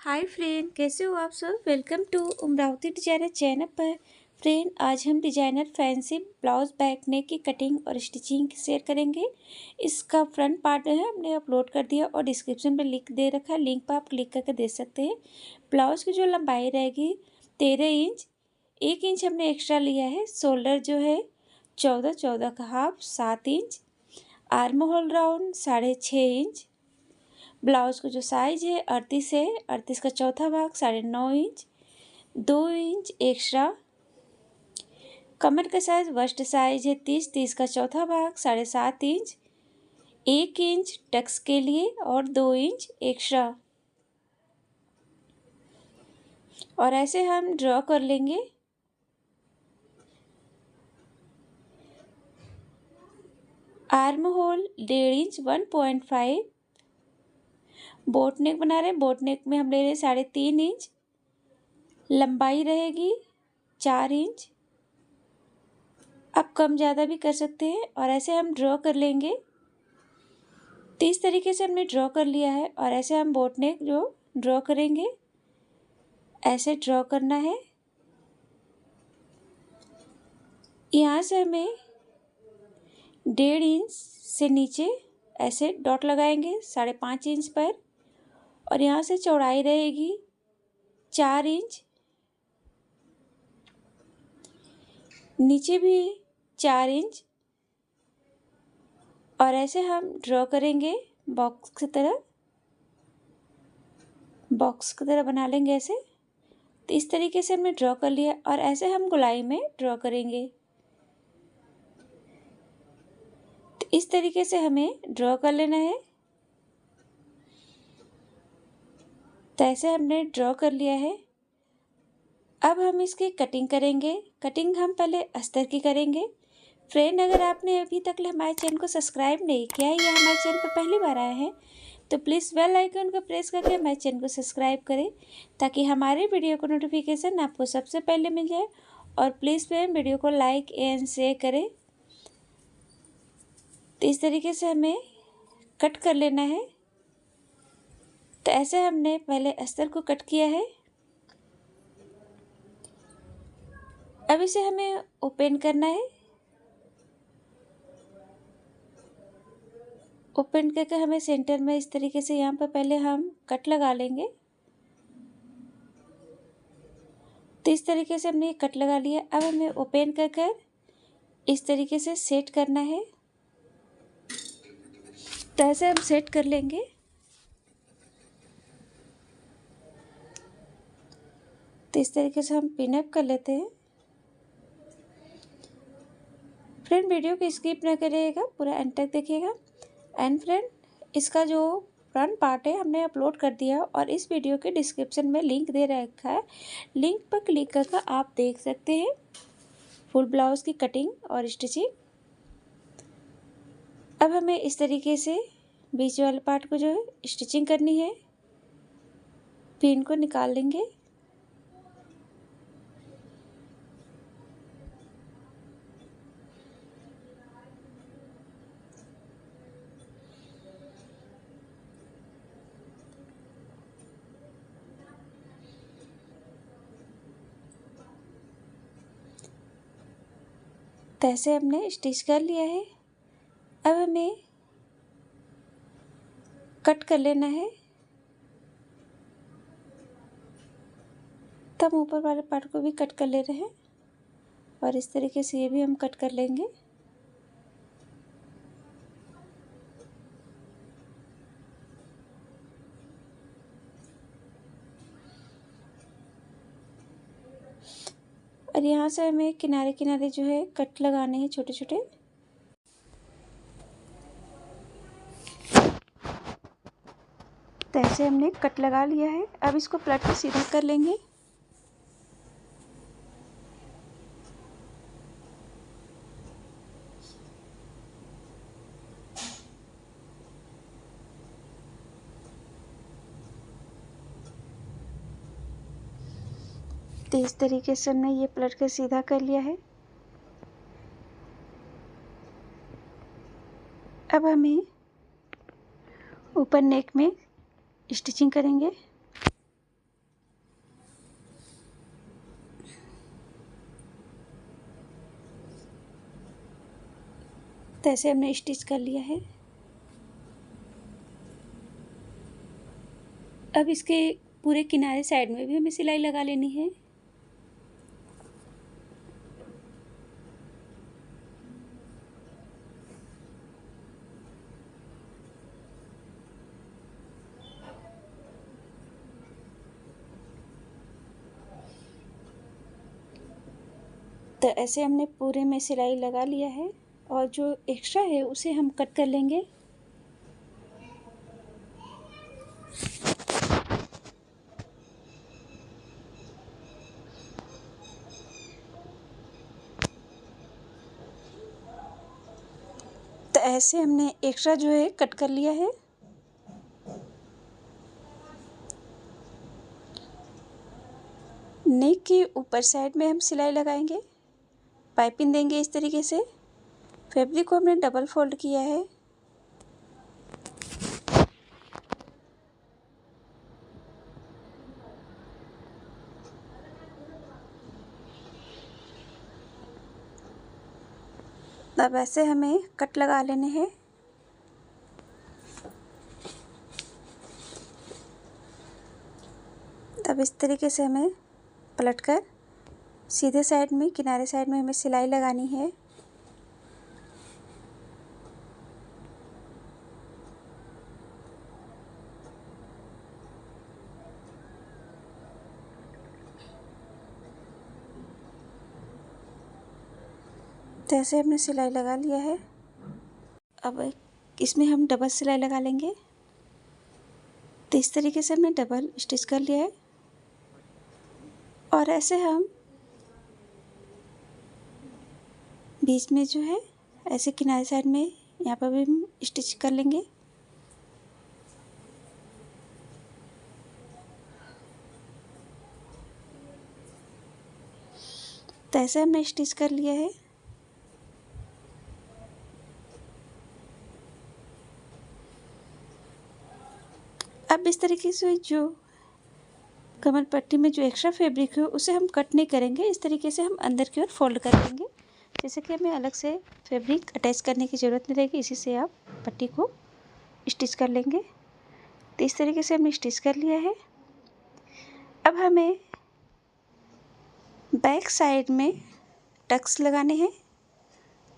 Hi friend, कैसे हो आप सब। Welcome to Amravati designer channel पर। फ्रेंड, आज हम designer fancy blouse back neck की कटिंग और स्टिचिंग शेयर करेंगे। इसका फ्रंट पार्ट है हमने अपलोड कर दिया और डिस्क्रिप्शन में लिंक दे रखा है, लिंक पर आप क्लिक करके देख सकते हैं। ब्लाउज की जो लंबाई रहेगी 13 इंच, 1 इंच हमने एक्स्ट्रा लिया है। शोल्डर जो है 14 का half 7 inch, arm hole round 6.5 inch. Blouse का जो साइज है 38 है, 38 का चौथा भाग 9.5 इंच, 2 इंच एक्स्ट्रा। कमर का साइज वस्ट साइज है 30 का चौथा भाग 7.5 इंच, 1 इंच टक्स के लिए और 2 इंच एक्स्ट्रा। और ऐसे हम ड्रॉ कर लेंगे। Arm hole 1.5 inch 1.5। बोट नेक बना रहे हैं, बोट नेक में हम ले रहे हैं 3.5 इंच। लंबाई रहेगी 4 इंच। आप कम ज़्यादा भी कर सकते हैं। और ऐसे हम ड्रॉ कर लेंगे। तो इस तरीके से हमने ड्रॉ कर लिया है और ऐसे हम बोट नेक जो ड्रॉ करेंगे, ऐसे ड्रॉ करना है। यहाँ से हमें 1.5 इंच से नीचे ऐसे डॉट लगाएंगे 5.5 इंच पर। और यहाँ से चौड़ाई रहेगी 4 इंच, नीचे भी 4 इंच। और ऐसे हम ड्रॉ करेंगे बॉक्स की तरह बना लेंगे ऐसे। तो इस तरीके से हमने ड्रॉ कर लिया और ऐसे हम गोलाई में ड्रॉ करेंगे। तो इस तरीके से हमें ड्रॉ कर लेना है। तो ऐसे हमने ड्रॉ कर लिया है। अब हम इसकी कटिंग करेंगे। कटिंग हम पहले अस्तर की करेंगे। फ्रेंड, अगर आपने अभी तक हमारे चैनल को सब्सक्राइब नहीं किया है या हमारे चैनल पर पहली बार आए हैं तो प्लीज़ बेल आइकन को प्रेस करके हमारे चैनल को सब्सक्राइब करें, ताकि हमारे वीडियो को नोटिफिकेशन आपको सबसे पहले मिल जाए। और प्लीज़ फ्रेंड, वीडियो को लाइक एंड शेयर करें। तो इस तरीके से हमें कट कर लेना है। तो ऐसे हमने पहले अस्तर को कट किया है। अब इसे हमें ओपन करना है। ओपन करके हमें सेंटर में इस तरीके से यहाँ पर पहले हम कट लगा लेंगे। तो इस तरीके से हमने कट लगा लिया। अब हमें ओपन कर इस तरीके से सेट करना है। तो ऐसे हम सेट कर लेंगे। तो इस तरीके से हम पिन अप कर लेते हैं। फ्रेंड, वीडियो को स्किप ना करिएगा, पूरा एंड तक देखिएगा। एंड फ्रेंड, इसका जो फ्रंट पार्ट है हमने अपलोड कर दिया और इस वीडियो के डिस्क्रिप्शन में लिंक दे रखा है, लिंक पर क्लिक करके आप देख सकते हैं फुल ब्लाउज की कटिंग और स्टिचिंग। अब हमें इस तरीके से बीच वाले पार्ट को जो है स्टिचिंग करनी है। पिन को निकाल लेंगे। तो ऐसे हमने स्टिच कर लिया है। अब हमें कट कर लेना है। तब ऊपर वाले पार्ट को भी कट कर ले रहे हैं और इस तरीके से ये भी हम कट कर लेंगे। और यहाँ से हमें किनारे किनारे जो है कट लगाने हैं छोटे छोटे। तो ऐसे हमने कट लगा लिया है। अब इसको पलट के सीधा कर लेंगे। तो इस तरीके से हमने ये पलट के सीधा कर लिया है। अब हमें ऊपर नेक में स्टिचिंग करेंगे। तो ऐसे हमने स्टिच कर लिया है। अब इसके पूरे किनारे साइड में भी हमें सिलाई लगा लेनी है। तो ऐसे हमने पूरे में सिलाई लगा लिया है और जो एक्स्ट्रा है उसे हम कट कर लेंगे। तो ऐसे हमने एक्स्ट्रा जो है कट कर लिया है। नेक के ऊपर साइड में हम सिलाई लगाएंगे, पाइपिंग देंगे इस तरीके से। फैब्रिक को हमने डबल फोल्ड किया है। अब ऐसे हमें कट लगा लेने हैं। तब इस तरीके से हमें पलटकर सीधे साइड में, किनारे साइड में हमें सिलाई लगानी है। तो ऐसे हमने सिलाई लगा लिया है। अब इसमें हम डबल सिलाई लगा लेंगे। तो इस तरीके से हमने डबल स्टिच कर लिया है और ऐसे हम बीच में जो है ऐसे किनारे साइड में यहाँ पर भी हम स्टिच कर लेंगे। तो ऐसे हमने स्टिच कर लिया है। अब इस तरीके से जो कमर पट्टी में जो एक्स्ट्रा फैब्रिक है उसे हम कट नहीं करेंगे। इस तरीके से हम अंदर की ओर फोल्ड कर देंगे, जैसे कि हमें अलग से फैब्रिक अटैच करने की ज़रूरत नहीं रहेगी। इसी से आप पट्टी को स्टिच कर लेंगे। तो इस तरीके से हमने स्टिच कर लिया है। अब हमें बैक साइड में टक्स लगाने हैं।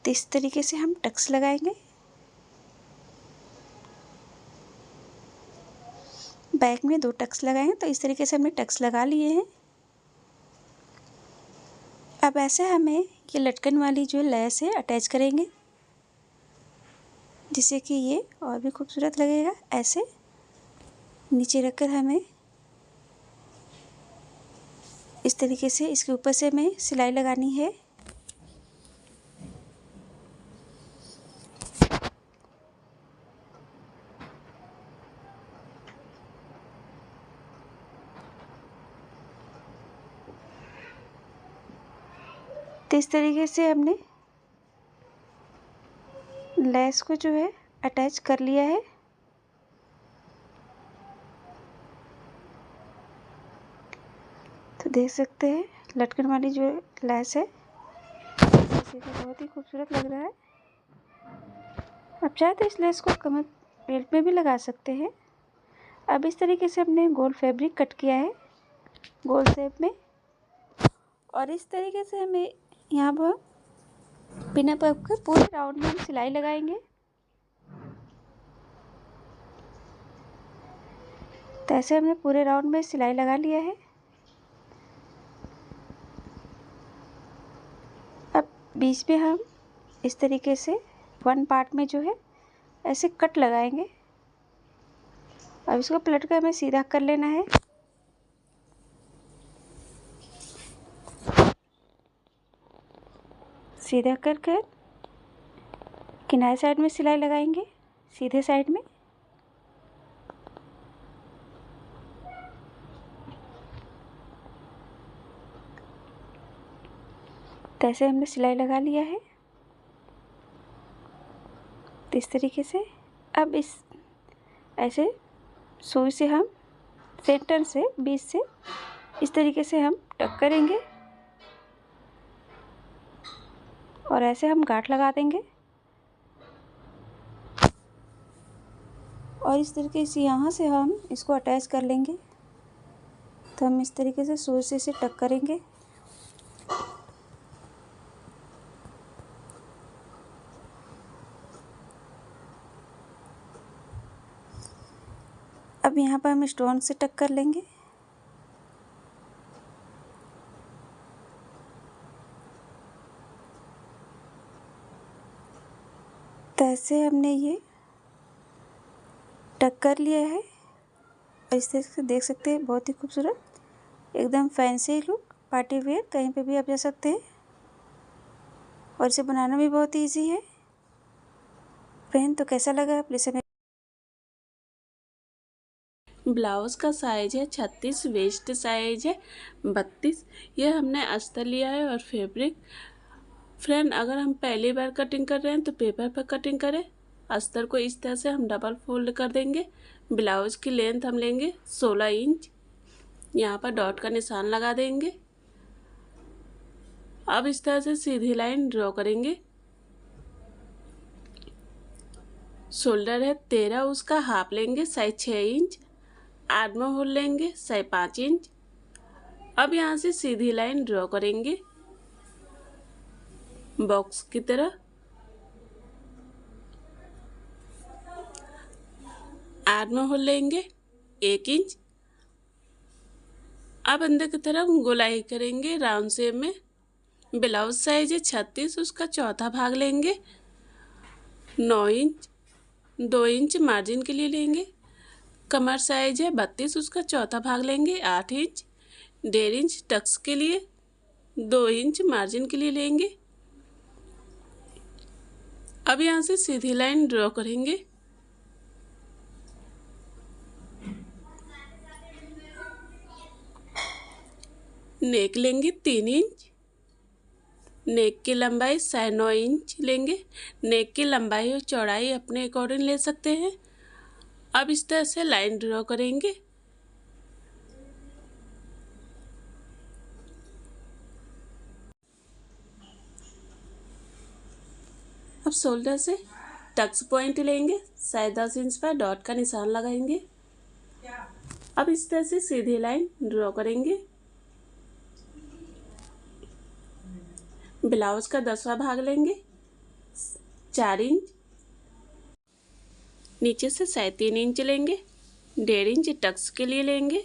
तो इस तरीके से हम टक्स लगाएंगे। बैक में 2 टक्स लगाएंगे। तो इस तरीके से हमने टक्स लगा लिए हैं। अब ऐसे हमें ये लटकन वाली जो लेस है अटैच करेंगे, जिससे कि ये और भी खूबसूरत लगेगा। ऐसे नीचे रखकर हमें इस तरीके से इसके ऊपर से हमें सिलाई लगानी है। तो इस तरीके से हमने लेस को जो है अटैच कर लिया है। तो देख सकते हैं लटकन वाली जो लेस है बहुत ही खूबसूरत लग रहा है। अब चाहे तो इस लेस को कमर बेल्ट में भी लगा सकते हैं। अब इस तरीके से हमने गोल फैब्रिक कट किया है गोल शेप में, और इस तरीके से हमें यहाँ पर बिना पक कर पूरे राउंड में हम सिलाई लगाएंगे। तो ऐसे हमने पूरे राउंड में सिलाई लगा लिया है। अब बीच में हम इस तरीके से 1 पार्ट में जो है ऐसे कट लगाएंगे। अब इसको पलट कर हमें सीधा कर लेना है। सीधा कर कर किनारे साइड में सिलाई लगाएंगे, सीधे साइड में। तो ऐसे हमने सिलाई लगा लिया है। तो इस तरीके से अब इस ऐसे सुई से हम सेंटर से बीच से इस तरीके से हम टक करेंगे और ऐसे हम गांठ लगा देंगे। और इस तरीके से यहाँ से हम इसको अटैच कर लेंगे। तो हम इस तरीके से सूई से इसे टक करेंगे। अब यहाँ पर हम स्टोन से टक कर लेंगे। तो ऐसे हमने ये टक कर लिया है और इस तरीके से देख सकते हैं, बहुत ही खूबसूरत एकदम फैंसी लुक, पार्टी वेयर कहीं पे भी आप जा सकते हैं। और इसे बनाना भी बहुत इजी है। फ्रेंड तो कैसा लगा प्लीज़ हमें। ब्लाउज़ का साइज है 36, वेस्ट साइज है 32। यह हमने अस्तर लिया है और फैब्रिक। फ्रेंड अगर हम पहली बार कटिंग कर रहे हैं तो पेपर पर कटिंग करें। अस्तर को इस तरह से हम डबल फोल्ड कर देंगे। ब्लाउज़ की लेंथ हम लेंगे 16 इंच। यहाँ पर डॉट का निशान लगा देंगे। अब इस तरह से सीधी लाइन ड्रॉ करेंगे। शोल्डर है 13, उसका हाफ लेंगे साइज 6 इंच। आर्म होल लेंगे साइज 5 इंच। अब यहाँ से सीधी लाइन ड्रॉ करेंगे बॉक्स की तरह। आर्म होल लेंगे 1 इंच। अब अंदर की तरफ गोलाई करेंगे राउंड शेप में। ब्लाउज साइज है 36, उसका चौथा भाग लेंगे 9 इंच। 2 इंच मार्जिन के लिए लेंगे। कमर साइज है 32, उसका चौथा भाग लेंगे 8 इंच। 1.5 इंच टक्स के लिए, 2 इंच मार्जिन के लिए लेंगे। अब यहाँ से सीधी लाइन ड्रॉ करेंगे। नेक लेंगे 3 इंच। नेक की लंबाई 9.5 इंच लेंगे। नेक की लंबाई और चौड़ाई अपने अकॉर्डिंग ले सकते हैं। अब इस तरह से लाइन ड्रॉ करेंगे। अब शोल्डर से टक्स पॉइंट लेंगे, 10.5 इंच पर डॉट का निशान लगाएंगे। अब इस तरह से सीधी लाइन ड्रॉ करेंगे। ब्लाउज का 10वां भाग लेंगे 4 इंच। नीचे से 3.5 इंच लेंगे। 1.5 इंच टक्स के लिए लेंगे।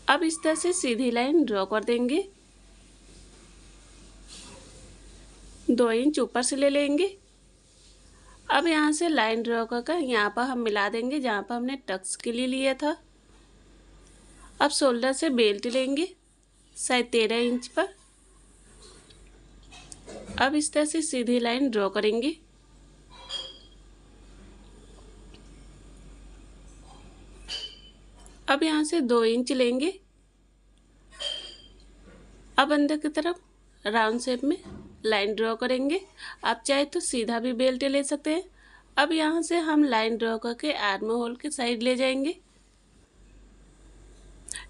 अब इस तरह से सीधी लाइन ड्रॉ कर देंगे। 2 इंच ऊपर से ले लेंगे। अब यहाँ से लाइन ड्रॉ कर यहाँ पर हम मिला देंगे जहाँ पर हमने टक्स के लिए लिया था। अब शोल्डर से बेल्ट लेंगे 13 इंच पर। अब इस तरह से सीधी लाइन ड्रॉ करेंगे। अब यहाँ से 2 इंच लेंगे। अब अंदर की तरफ राउंड शेप में लाइन ड्रॉ करेंगे। आप चाहे तो सीधा भी बेल्ट ले सकते हैं। अब यहाँ से हम लाइन ड्रॉ करके आर्म होल के साइड ले जाएंगे।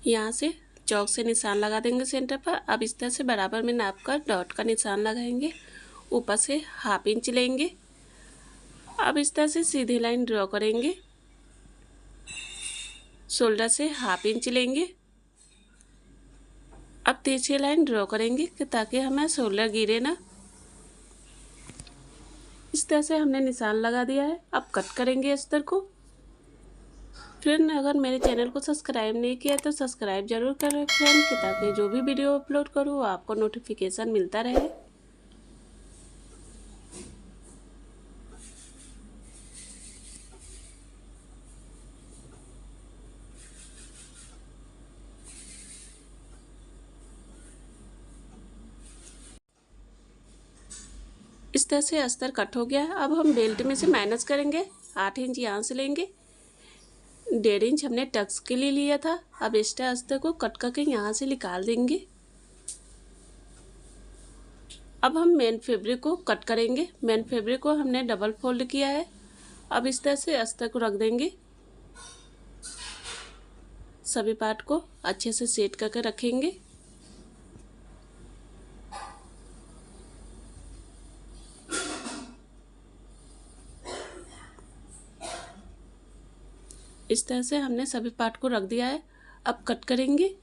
यहाँ से चौक से निशान लगा देंगे सेंटर पर। अब इस तरह से बराबर में नाप कर डॉट का निशान लगाएंगे। ऊपर से 1/2 इंच लेंगे। अब इस तरह से सीधी लाइन ड्रॉ करेंगे। शोल्डर से 1/2 इंच लेंगे। अब तिरछी लाइन ड्रॉ करेंगे कि ताकि हमें शोल्डर गिरे ना। इस तरह से हमने निशान लगा दिया है। अब कट करेंगे अस्तर को। फ्रेंड अगर मेरे चैनल को सब्सक्राइब नहीं किया तो सब्सक्राइब जरूर करें फ्रेंड, कि ताकि जो भी वीडियो अपलोड करूँ आपको नोटिफिकेशन मिलता रहे। इस तरह से अस्तर कट हो गया है। अब हम बेल्ट में से माइनस करेंगे। 8 इंच यहाँ से लेंगे। 1.5 इंच हमने टक्स के लिए लिया था। अब एक्स्ट्रा अस्तर को कट करके यहाँ से निकाल देंगे। अब हम मेन फैब्रिक को कट करेंगे। मेन फैब्रिक को हमने डबल फोल्ड किया है। अब इस तरह से अस्तर को रख देंगे। सभी पार्ट को अच्छे से सेट करके रखेंगे। इस तरह से हमने सभी पार्ट को रख दिया है। अब कट करेंगे।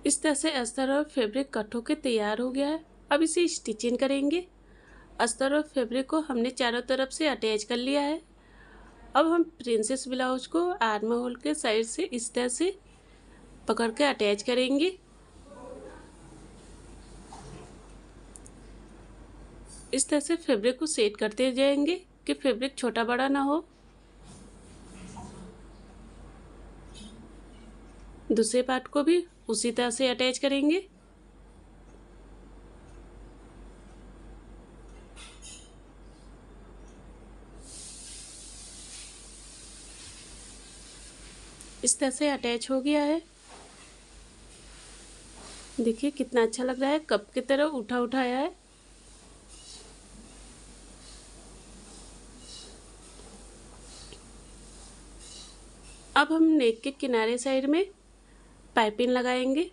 इस तरह से अस्तर और फैब्रिक कट होकर तैयार हो गया है। अब इसे स्टिचिंग करेंगे। अस्तर और फैब्रिक को हमने चारों तरफ से अटैच कर लिया है। अब हम प्रिंसेस ब्लाउज को आर्म होल के साइड से इस तरह से पकड़ के अटैच करेंगे। इस तरह से फैब्रिक को सेट करते जाएंगे कि फैब्रिक छोटा बड़ा ना हो। दूसरे पार्ट को भी उसी तरह से अटैच करेंगे। इस तरह से अटैच हो गया है। देखिए कितना अच्छा लग रहा है, कप की तरह उठा उठाया है। अब हम नेक के किनारे साइड में पाइपिंग लगाएंगे।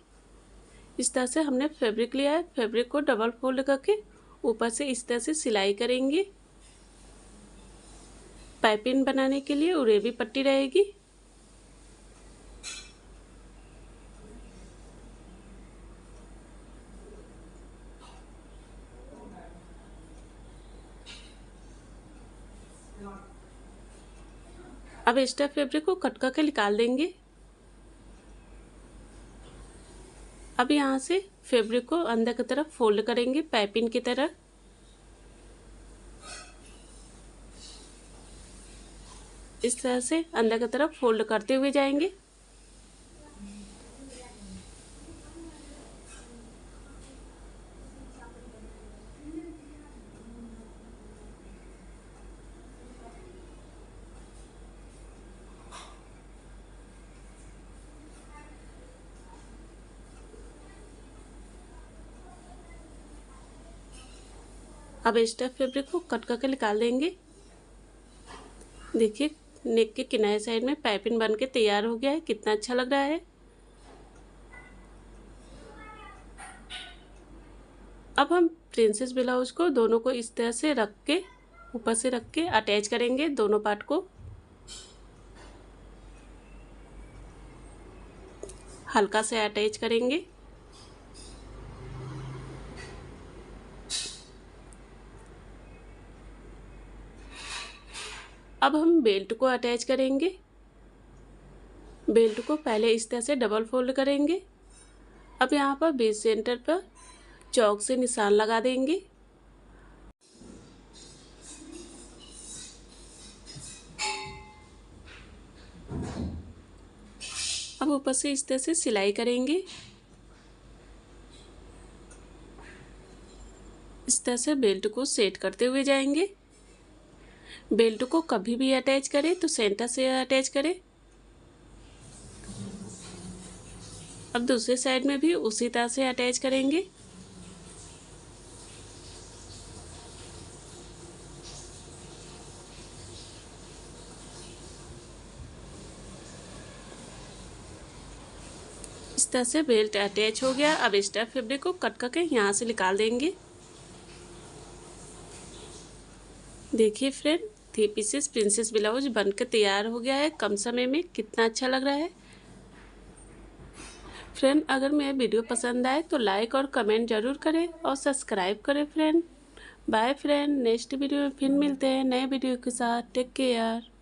इस तरह से हमने फैब्रिक लिया है। फैब्रिक को डबल फोल्ड करके ऊपर से इस तरह से सिलाई करेंगे। पाइपिंग बनाने के लिए उरेबी पट्टी रहेगी। अब एक्स्ट्रा फैब्रिक को कट करके निकाल देंगे। अब यहाँ से फैब्रिक को अंदर की तरफ फोल्ड करेंगे पाइपिंग की तरह। इस तरह से अंदर की तरफ फोल्ड करते हुए जाएंगे। अब एक्स्ट्रा फैब्रिक को कट करके निकाल देंगे। देखिए नेक के किनारे साइड में पाइपिंग बन के तैयार हो गया है, कितना अच्छा लग रहा है। अब हम प्रिंसेस ब्लाउज को दोनों को इस तरह से रख के ऊपर से रख के अटैच करेंगे दोनों पार्ट को। हल्का से अटैच करेंगे। अब हम बेल्ट को अटैच करेंगे। बेल्ट को पहले इस तरह से डबल फोल्ड करेंगे। अब यहाँ पर बेस सेंटर पर चौक से निशान लगा देंगे। अब ऊपर से इस तरह से सिलाई करेंगे। इस तरह से बेल्ट को सेट करते हुए जाएंगे। बेल्ट को कभी भी अटैच करें तो सेंटर से अटैच करें। अब दूसरे साइड में भी उसी तरह से अटैच करेंगे। इस तरह से बेल्ट अटैच हो गया। अब एक्स्ट्रा फैब्रिक को कट करके यहाँ से निकाल देंगे। देखिए फ्रेंड, 3 पीसेस प्रिंसेस ब्लाउज बनकर तैयार हो गया है कम समय में। कितना अच्छा लग रहा है। फ्रेंड अगर मेरा वीडियो पसंद आए तो लाइक और कमेंट जरूर करें और सब्सक्राइब करें friend. Bye friend, next video में फिर मिलते हैं नए वीडियो के साथ। Take care.